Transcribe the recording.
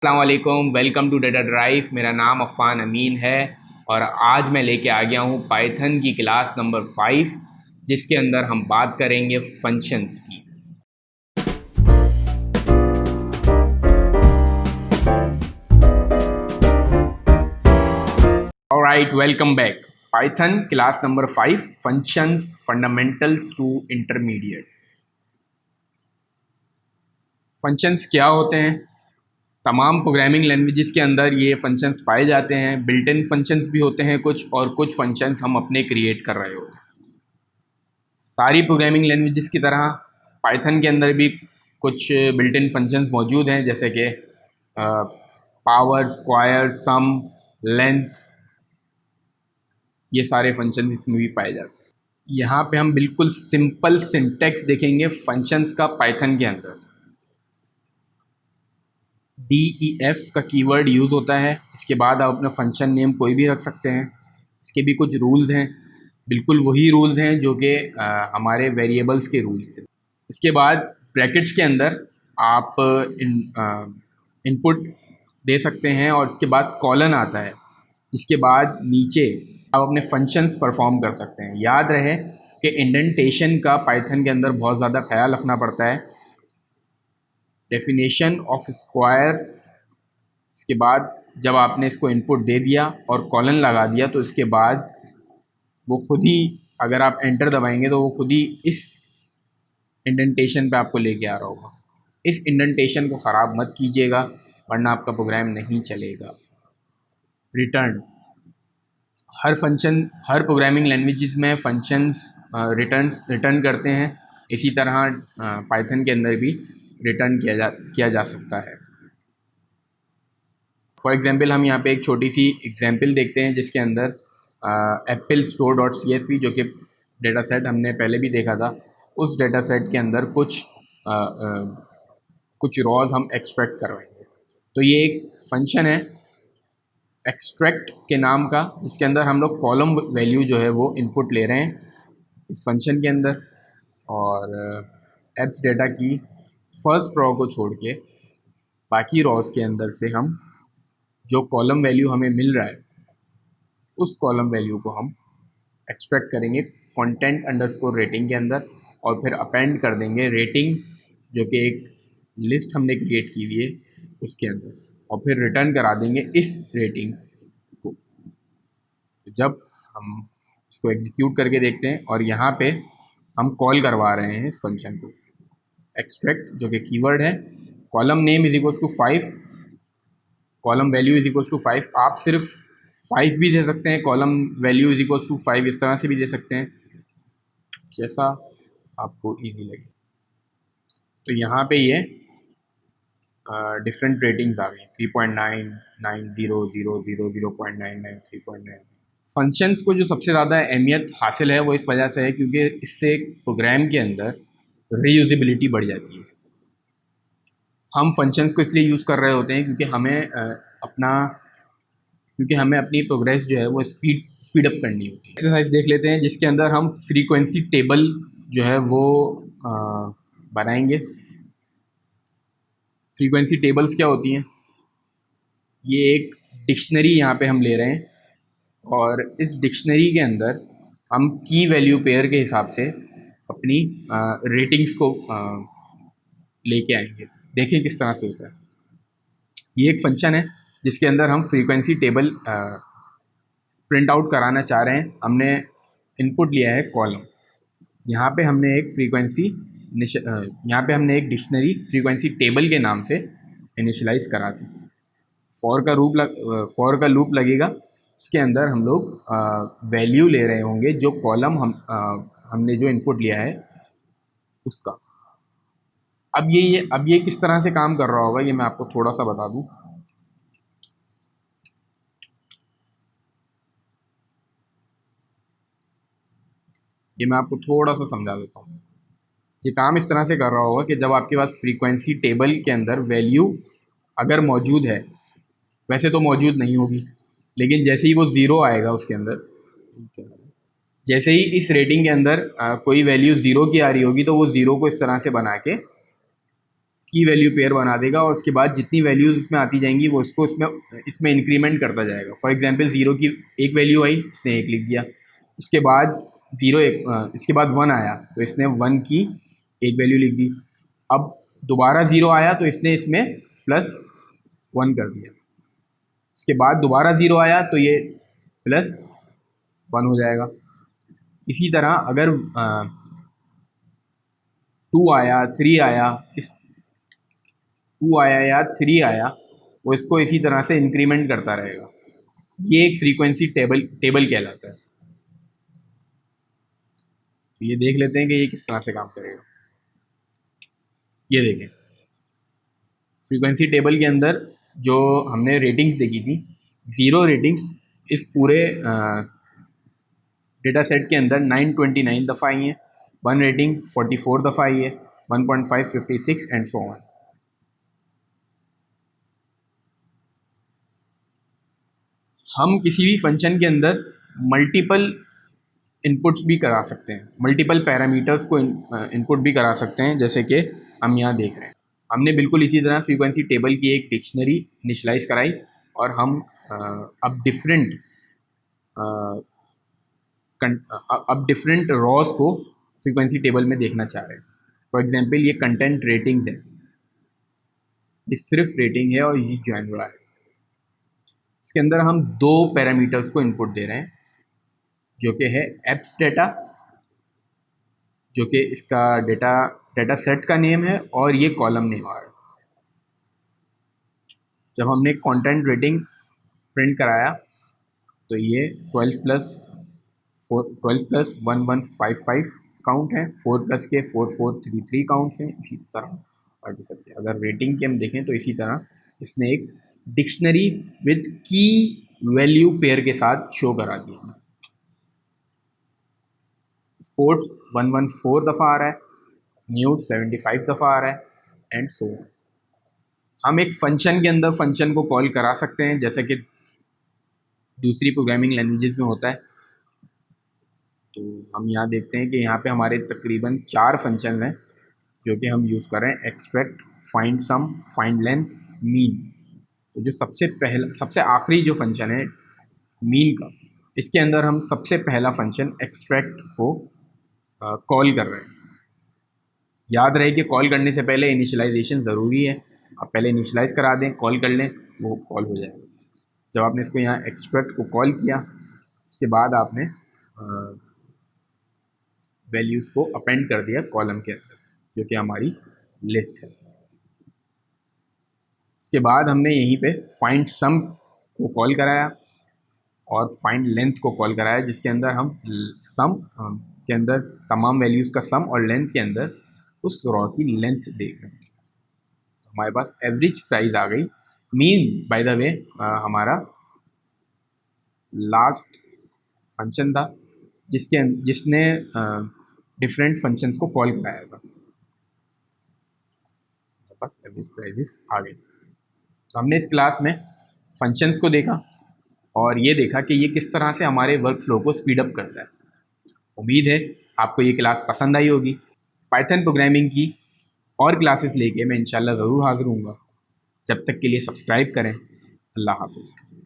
अस्सलाम वालेकुम, welcome to data drive. मेरा नाम अफ़ान अमीन है और आज मैं लेके आ गया हूँ पाइथन की क्लास नंबर 5 जिसके अंदर हम बात करेंगे फंक्शंस की। Alright, welcome back. Python class number 5 functions fundamentals to intermediate. Functions क्या होते हैं? तमाम प्रोग्रामिंग लैंग्वेजेस के अंदर ये फंक्शंस पाए जाते हैं। बिल्ट इन फंक्शंस भी होते हैं कुछ, और कुछ फंक्शंस हम अपने क्रिएट कर रहे होते हैं। सारी प्रोग्रामिंग लैंग्वेजेस की तरह पाइथन के अंदर भी कुछ बिल्ट इन फंक्शंस मौजूद हैं, जैसे कि पावर, स्क्वायर, सम, लेंथ। ये सारे फंक्शंस इसमें भी पाए जाते हैं। यहाँ पे हम बिल्कुल सिंपल सिंटैक्स देखेंगे फंक्शंस का पाइथन के अंदर। DEF का कीवर्ड यूज़ होता है। इसके बाद आप अपना फंक्शन नेम कोई भी रख सकते हैं। इसके भी कुछ रूल्स हैं, बिल्कुल वही रूल्स हैं जो कि हमारे वेरिएबल्स के रूल्स थे। इसके बाद ब्रैकेट्स के अंदर आप इनपुट दे सकते हैं और इसके बाद कॉलन आता है। इसके बाद नीचे आप अपने फंक्शंस परफॉर्म कर सकते हैं। याद रहे कि इंडेंटेशन का पाइथन के अंदर बहुत ज़्यादा ख्याल रखना पड़ता है। डेफिनेशन ऑफ स्क्वायर, इसके बाद जब आपने इसको इनपुट दे दिया और कॉलन लगा दिया तो इसके बाद वो खुद ही, अगर आप एंटर दबाएंगे तो वो खुद ही इस इंडेंटेशन पे आपको लेके आ रहा होगा। इस इंडेंटेशन को ख़राब मत कीजिएगा वरना आपका प्रोग्राम नहीं चलेगा। रिटर्न, हर फंक्शन, हर प्रोग्रामिंग लैंग्वेजेस में फंक्शंस रिटर्न करते हैं। इसी तरह पाइथन के अंदर भी रिटर्न किया जा सकता है। फॉर एग्जांपल हम यहाँ पे एक छोटी सी एग्जांपल देखते हैं जिसके अंदर एप्पल स्टोर डॉट CSV, जो कि डेटा सेट हमने पहले भी देखा था, उस डेटा सेट के अंदर कुछ रॉज हम एक्सट्रैक्ट करवाएंगे। तो ये एक फंक्शन है एक्सट्रैक्ट के नाम का, जिसके अंदर हम लोग कॉलम वैल्यू जो है वो इनपुट ले रहे हैं इस फंक्शन के अंदर, और एप्स डेटा की फर्स्ट रॉ को छोड़ के बाकी रॉज के अंदर से हम जो कॉलम वैल्यू हमें मिल रहा है उस कॉलम वैल्यू को हम एक्सट्रैक्ट करेंगे कंटेंट अंडरस्कोर रेटिंग के अंदर, और फिर अपेंड कर देंगे रेटिंग, जो कि एक लिस्ट हमने क्रिएट की हुई है उसके अंदर, और फिर रिटर्न करा देंगे इस रेटिंग को। जब हम इसको एग्जीक्यूट करके देखते हैं और यहाँ पे हम कॉल करवा रहे हैं इस फंक्शन को एक्सट्रैक्ट, जो कि कीवर्ड है, column name is equals to 5, column value is equals to 5। आप सिर्फ 5 भी दे सकते हैं, column value is equals to 5 इस तरह से भी दे सकते हैं, जैसा आपको इजी लगे। तो यहाँ पे ये डिफरेंट रेटिंग्स आ गई, 3.9, 9, 0, 0, 0, 0.99, 3.9। फंक्शंस को जो सबसे ज़्यादा अहमियत हासिल है वो इस वजह से है क्योंकि इससे प्रोग्राम के अंदर रीयूजेबिलिटी बढ़ जाती है। हम फंक्शंस को इसलिए यूज़ कर रहे होते हैं क्योंकि हमें अपनी प्रोग्रेस जो है वो स्पीड अप करनी होती है। एक्सरसाइज देख लेते हैं जिसके अंदर हम फ्रीक्वेंसी टेबल जो है वो बनाएंगे। फ्रीक्वेंसी टेबल्स क्या होती हैं? ये एक डिक्शनरी यहाँ पे हम ले रहे हैं और इस डिक्शनरी के अंदर हम की वैल्यू पेयर के हिसाब से अपनी रेटिंग्स को लेके आएंगे। देखें किस तरह से होता है। ये एक फंक्शन है जिसके अंदर हम फ्रीक्वेंसी टेबल प्रिंट आउट कराना चाह रहे हैं। हमने इनपुट लिया है कॉलम, यहाँ पे हमने एक डिक्शनरी फ्रीक्वेंसी टेबल के नाम से इनिशियलाइज करा दी। फॉर का लूप लगेगा, उसके अंदर हम लोग वैल्यू ले रहे होंगे जो कॉलम हमने जो इनपुट लिया है उसका। अब ये किस तरह से काम कर रहा होगा ये मैं आपको थोड़ा सा बता दूं। ये मैं आपको थोड़ा सा समझा देता हूँ। ये काम इस तरह से कर रहा होगा कि जब आपके पास फ्रीक्वेंसी टेबल के अंदर वैल्यू अगर मौजूद है, वैसे तो मौजूद नहीं होगी, लेकिन जैसे ही वो ज़ीरो आएगा उसके अंदर, जैसे ही इस रेटिंग के अंदर कोई वैल्यू ज़ीरो की आ रही होगी तो वो ज़ीरो को इस तरह से बना के की वैल्यू पेयर बना देगा और उसके बाद जितनी वैल्यूज़ उसमें आती जाएंगी वो उसको इसमें इंक्रीमेंट करता जाएगा। फॉर एग्जांपल 0 की एक वैल्यू आई, इसने 1 लिख दिया। उसके बाद 0 इसके बाद 1 आया तो इसने 1 की एक वैल्यू लिख दी। अब दोबारा 0 आया तो इसने इसमें +1 कर दिया। उसके बाद दोबारा 0 आया तो ये +1 हो जाएगा। इसी तरह अगर 2 आया, 3 आया, इस 2 आया या 3 आया, वो इसको इसी तरह से इंक्रीमेंट करता रहेगा। ये एक फ्रीक्वेंसी टेबल कहलाता है। तो ये देख लेते हैं कि ये किस तरह से काम करेगा। ये देखें, फ्रीक्वेंसी टेबल के अंदर जो हमने रेटिंग्स देखी थी, 0 रेटिंग्स इस पूरे डेटा सेट के अंदर 929 दफ़ा आई है, 1 रेटिंग 44 दफ़ा आई है, 1.5 56 एंड सो ऑन। हम किसी भी फंक्शन के अंदर मल्टीपल इनपुट्स भी करा सकते हैं, मल्टीपल पैरामीटर्स को इनपुट भी करा सकते हैं, जैसे कि हम यहाँ देख रहे हैं। हमने बिल्कुल इसी तरह फ्रीक्वेंसी टेबल की एक डिक्शनरी इनिशलाइज कराई और हम अब डिफरेंट रॉस को फ्रीक्वेंसी टेबल में देखना चाह रहे हैं। फॉर एग्जांपल ये कंटेंट रेटिंग्स है, ये सिर्फ रेटिंग है और ये जनरा है। इसके अंदर हम 2 पैरामीटर्स को इनपुट दे रहे हैं, जो कि है एप्स डेटा, जो कि इसका डेटा सेट का नेम है, और ये कॉलम नेम आ रहा है। जब हमने कंटेंट रेटिंग प्रिंट कराया तो ये 12+1155 काउंट है, 4+ के 4433 काउंट्स हैं। इसी तरह बाकी सब अगर रेटिंग के हम देखें तो इसी तरह इसने एक डिक्शनरी विद की वैल्यू पेयर के साथ शो करा दिया। स्पोर्ट्स 114 दफ़ा आ रहा है, न्यूज़ 75 दफ़ा आ रहा है, एंड सो ऑन। हम एक फंक्शन के अंदर फंक्शन को कॉल करा सकते हैं, जैसे कि दूसरी प्रोग्रामिंग लैंग्वेजेस में होता है। तो हम यहाँ देखते हैं कि यहाँ पे हमारे तकरीबन 4 फंक्शन हैं जो कि हम यूज़ कर रहे हैं, extract, find sum, find length, mean. तो जो सबसे आखिरी जो फंक्शन है मीन का, इसके अंदर हम सबसे पहला फंक्शन एक्सट्रैक्ट को कॉल कर रहे हैं। याद रहे कि कॉल करने से पहले इनिशियलाइजेशन ज़रूरी है। आप पहले इनिशियलाइज़ करा दें, कॉल कर लें, वो कॉल हो जाएगा। जब आपने इसको यहाँ एक्सट्रैक्ट को कॉल किया, उसके बाद आपने वैल्यूज़ को अपेंड कर दिया कॉलम के अंदर, जो कि हमारी लिस्ट है। उसके बाद हमने यहीं पे फाइंड सम को कॉल कराया और फाइंड लेंथ को कॉल कराया, जिसके अंदर हम सम के अंदर तमाम वैल्यूज़ का सम और लेंथ के अंदर उस रॉ की लेंथ देख रहे हैं। तो हमारे पास एवरेज प्राइस आ गई। मीन बाय द वे हमारा लास्ट फंक्शन था जिसने डिफरेंट फंक्शंस को कॉल कराया था। हमारे पास एवरेज प्राइस आ गई। तो हमने इस क्लास में फंक्शंस को देखा और ये देखा कि ये किस तरह से हमारे वर्क फ्लो को स्पीड अप करता है। उम्मीद है आपको ये क्लास पसंद आई होगी। पाइथन प्रोग्रामिंग की और क्लासेस लेके मैं इंशाल्लाह ज़रूर हाज़िर हूँगा। जब तक के लिए सब्सक्राइब करें। अल्लाह हाफ़िज़।